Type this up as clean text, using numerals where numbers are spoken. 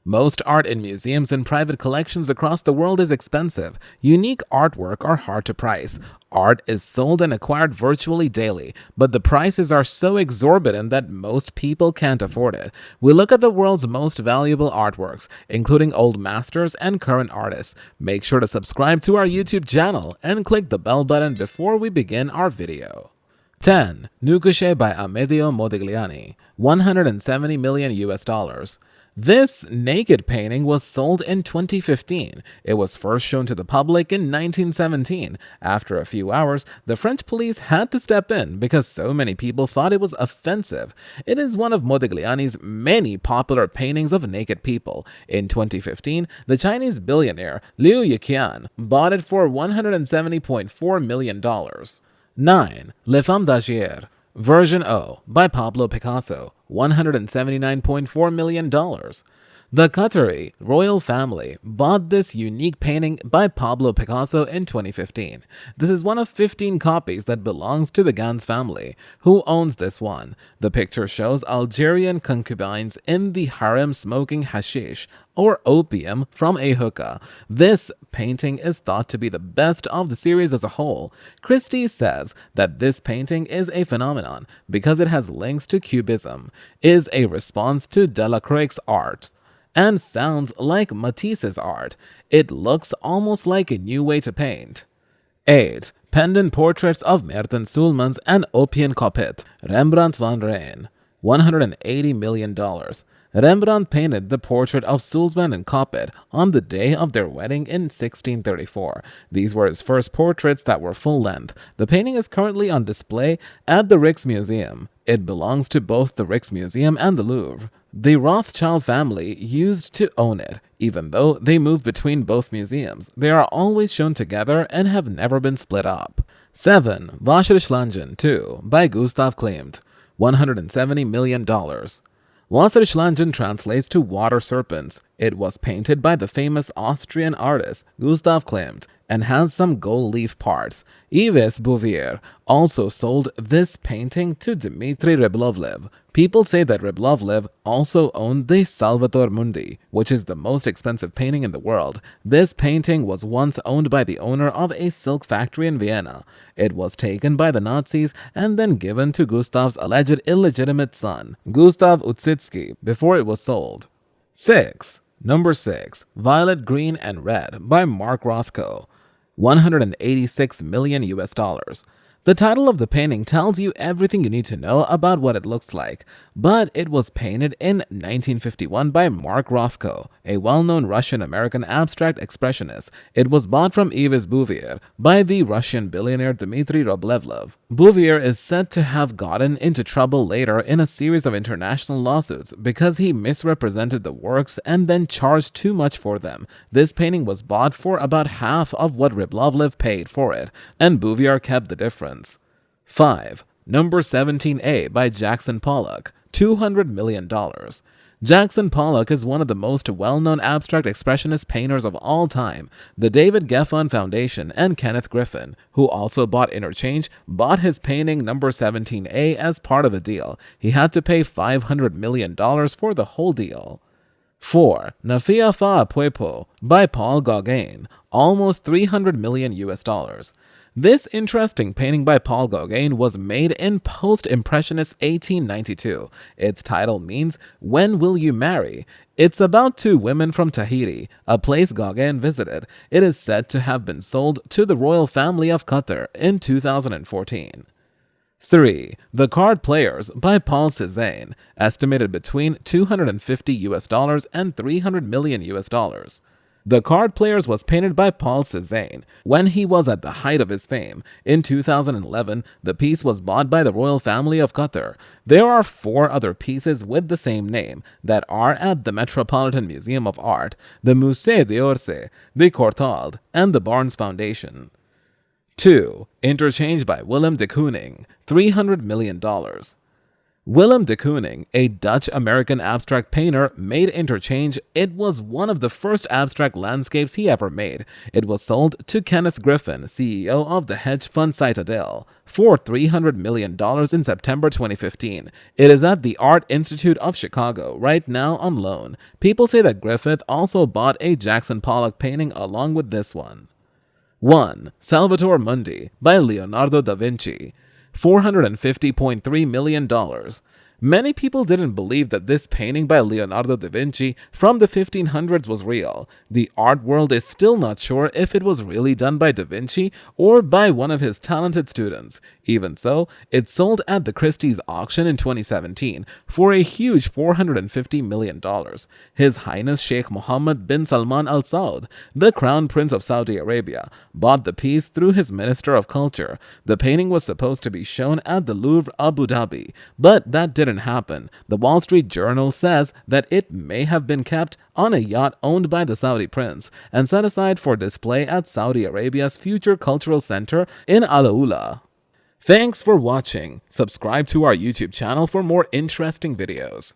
Most art in museums and private collections across the world is expensive. Unique artwork are hard to price. Art is sold and acquired virtually daily, but the prices are so exorbitant that most people can't afford it. We look at the world's most valuable artworks, including old masters and current artists. Make sure to subscribe to our YouTube channel and click the bell button before we begin our video. 10. COUCHE by Amedeo Modigliani, 170 million US dollars. This naked painting was sold in 2015. It was first shown to the public in 1917. After a few hours, the French police had to step in because so many people thought it was offensive. It is one of Modigliani's many popular paintings of naked people. In 2015, the Chinese billionaire Liu Yiqian bought it for $170.4 million. 9. Les Femmes D'Alger, Version O by Pablo Picasso, $179.4 million. The Qatari royal family bought this unique painting by Pablo Picasso in 2015. This is one of 15 copies that belongs to the Gans family. Who owns this one? The picture shows Algerian concubines in the harem smoking hashish, or opium, from a hookah. This painting is thought to be the best of the series as a whole. Christie says that this painting is a phenomenon because it has links to Cubism, is a response to Delacroix's art, and sounds like Matisse's art. It looks almost like a new way to paint. 8. Pendant portraits of MAERTEN SOULMANS and COPPIT, Rembrandt van Rijn, $180 million. Rembrandt painted the portrait of Soulmans and COPPIT on the day of their wedding in 1634. These were his first portraits that were full-length. The painting is currently on display at the Rijksmuseum. It belongs to both the Rijksmuseum and the Louvre. The Rothschild family used to own it. Even though they moved between both museums, they are always shown together and have never been split up. 7. WASSERCHANDAN 2 by Gustav Klimt, $170 million. Wasserschlangen translates to water serpents. It was painted by the famous Austrian artist Gustav Klimt and has some gold leaf parts. Yves Bouvier also sold this painting to Dmitry Rybolovlev. People say that Rybolovlev also owned the Salvator Mundi, which is the most expensive painting in the world. This painting was once owned by the owner of a silk factory in Vienna. It was taken by the Nazis and then given to Gustav's alleged illegitimate son, Gustav Ussitsky, before it was sold. 6. Number 6. Violet, Green, and Red by Mark Rothko, $186 million US dollars. The title of the painting tells you everything you need to know about what it looks like, but it was painted in 1951 by Mark Rothko, a well-known Russian-American abstract expressionist. It was bought from Yves Bouvier by the Russian billionaire Dmitry Rybolovlev. Bouvier is said to have gotten into trouble later in a series of international lawsuits because he misrepresented the works and then charged too much for them. This painting was bought for about half of what Rybolovlev paid for it, and Bouvier kept the difference. 5. Number 17A by Jackson Pollock, $200 million. Jackson Pollock is one of the most well-known abstract expressionist painters of all time. The David Geffen Foundation and Kenneth Griffin, who also bought Interchange, bought his painting number 17A as part of a deal. He had to pay $500 million for the whole deal. 4. NAFEA Fa IPOIPO by Paul Gauguin, almost $300 million US dollars. This interesting painting by Paul Gauguin was made in post-impressionist 1892. Its title means, "When Will You Marry?" It's about two women from Tahiti, a place Gauguin visited. It is said to have been sold to the royal family of Qatar in 2014. 3. The Card Players by Paul Cézanne, estimated between $250 US dollars and $300 million US dollars. The Card Players was painted by Paul Cézanne when he was at the height of his fame. In 2011, the piece was bought by the royal family of Qatar. There are 4 other pieces with the same name that are at the Metropolitan Museum of Art, the Musée d'Orsay, the Courtauld, and the Barnes Foundation. 2. Interchange by Willem de Kooning, $300 million. Willem de Kooning, a Dutch-American abstract painter, made Interchange. It was one of the first abstract landscapes he ever made. It was sold to Kenneth Griffin, CEO of the hedge fund Citadel, for $300 million in September 2015. It is at the Art Institute of Chicago right now on loan. People say that Griffith also bought a Jackson Pollock painting along with this one. 1. Salvator Mundi by Leonardo da Vinci. $450.3 million. Many people didn't believe that this painting by Leonardo da Vinci from the 1500s was real. The art world is still not sure if it was really done by da Vinci or by one of his talented students. Even so, it sold at the Christie's auction in 2017 for a huge $450 million. His Highness Sheikh Mohammed bin Salman Al Saud, the Crown Prince of Saudi Arabia, bought the piece through his Minister of Culture. The painting was supposed to be shown at the Louvre, Abu Dhabi, but that didn't happen. The Wall Street Journal says that it may have been kept on a yacht owned by the Saudi prince and set aside for display at Saudi Arabia's future cultural center in Al-Ula. Thanks for watching. Subscribe to our YouTube channel for more interesting videos.